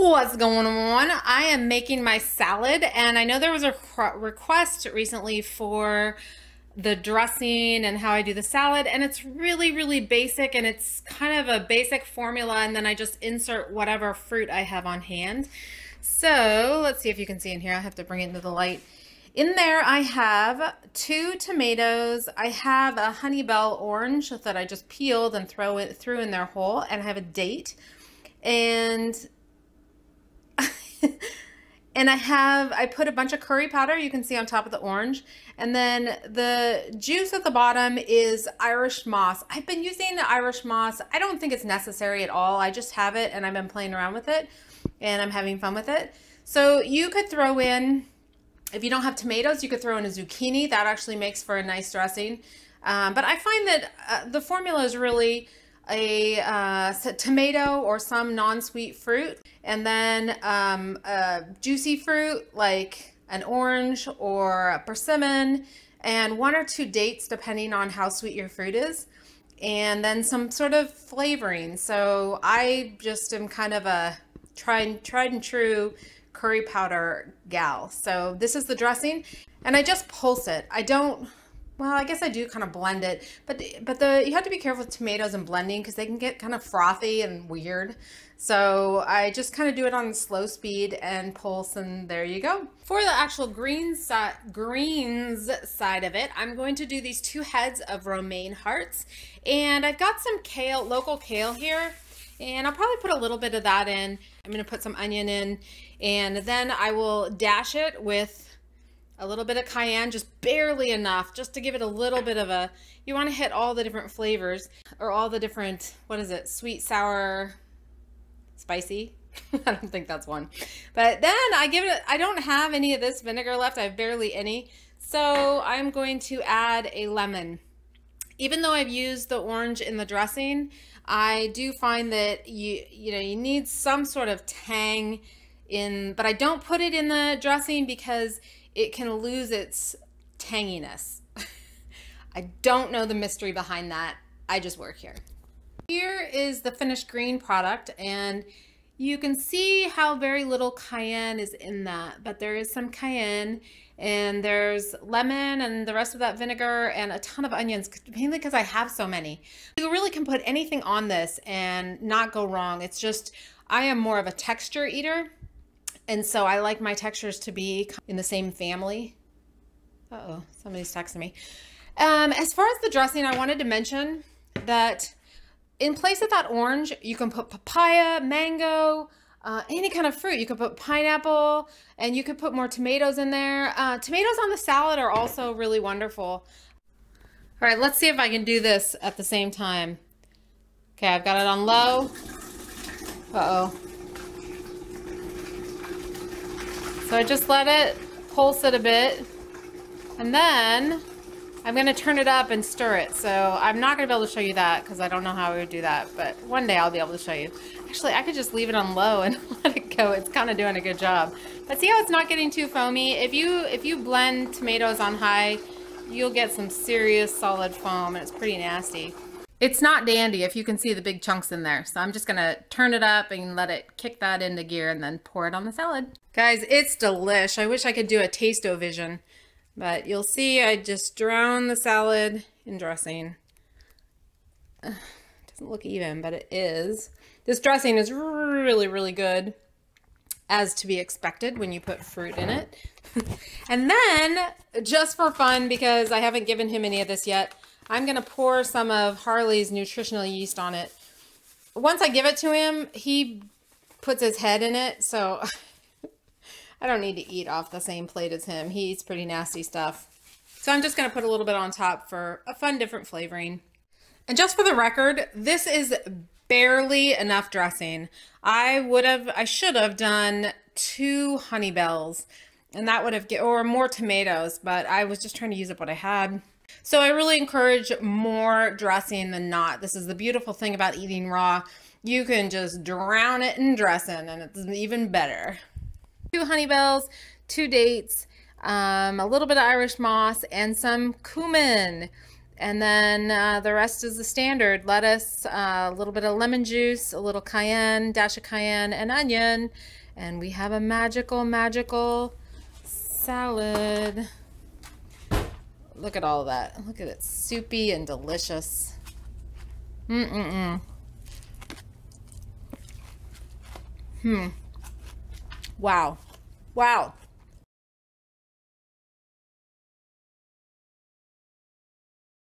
What's going on? I am making my salad, and I know there was a request recently for the dressing and how I do the salad, and it's really basic, and it's kind of a basic formula, and then I just insert whatever fruit I have on hand. So let's see if you can see in here. I have to bring it into the light. In there I have 2 tomatoes. I have a honey bell orange that I just peeled and threw in there whole, and I have a date, and I put a bunch of curry powder, you can see on top of the orange, and then the juice at the bottom is Irish moss. I've been using the Irish moss. I don't think it's necessary at all. I just have it and I've been playing around with it and I'm having fun with it. So you could throw in, if you don't have tomatoes, you could throw in a zucchini. That actually makes for a nice dressing. But I find that the formula is really a tomato or some non-sweet fruit, and then a juicy fruit like an orange or a persimmon, and 1 or 2 dates depending on how sweet your fruit is, and then some sort of flavoring. So I just am kind of a tried and true curry powder gal. So this is the dressing, and I just pulse it. I don't, well, I guess I do kind of blend it, but you have to be careful with tomatoes and blending because they can get kind of frothy and weird. So I just kind of do it on slow speed and pulse, and there you go. For the actual greens side of it, I'm going to do these 2 heads of romaine hearts, and I've got some kale, local kale here, and I'll probably put a little bit of that in. I'm going to put some onion in, and then I will dash it with a little bit of cayenne, just barely enough, just to give it a little bit of a, you want to hit all the different flavors, or all the different, what is it, sweet, sour, spicy? I don't think that's one. But then I give it, I don't have any of this vinegar left, I have barely any, so I'm going to add a lemon. Even though I've used the orange in the dressing, I do find that you need some sort of tang in, but I don't put it in the dressing because it can lose its tanginess. I don't know the mystery behind that. I just work here. Here is the finished green product, and you can see how very little cayenne is in that, but there is some cayenne, and there's lemon and the rest of that vinegar and a ton of onions, mainly because I have so many. You really can put anything on this and not go wrong. It's just, I am more of a texture eater, and so I like my textures to be in the same family. Uh-oh, somebody's texting me. As far as the dressing, I wanted to mention that in place of that orange, you can put papaya, mango, any kind of fruit. You could put pineapple, and you could put more tomatoes in there. Tomatoes on the salad are also really wonderful. All right, let's see if I can do this at the same time. Okay, I've got it on low. Uh-oh. So I just let it pulse it a bit, and then I'm going to turn it up and stir it. So I'm not going to be able to show you that because I don't know how I would do that, but one day I'll be able to show you. Actually, I could just leave it on low and let it go. It's kind of doing a good job. But see how it's not getting too foamy? If you blend tomatoes on high, you'll get some serious solid foam, and it's pretty nasty. It's not dandy if you can see the big chunks in there. So I'm just gonna turn it up and let it kick that into gear and then pour it on the salad. Guys, it's delish. I wish I could do a taste-o-vision, but you'll see I just drown the salad in dressing. It doesn't look even, but it is. This dressing is really good, as to be expected when you put fruit in it. And then, just for fun, because I haven't given him any of this yet, I'm going to pour some of Harley's nutritional yeast on it. Once I give it to him, he puts his head in it, so I don't need to eat off the same plate as him. He eats pretty nasty stuff. So I'm just going to put a little bit on top for a fun, different flavoring. And just for the record, this is barely enough dressing. I should have done 2 honey bells, and that would have, or more tomatoes, but I was just trying to use up what I had. So I really encourage more dressing than not. This is the beautiful thing about eating raw. You can just drown it in dressing, and it's even better. 2 honey bells, 2 dates, a little bit of Irish moss, and some cumin. And then the rest is the standard. Lettuce, a little bit of lemon juice, a little cayenne, dash of cayenne, and onion. And we have a magical, magical salad. Look at all of that. Look at it, soupy and delicious. Wow. Wow.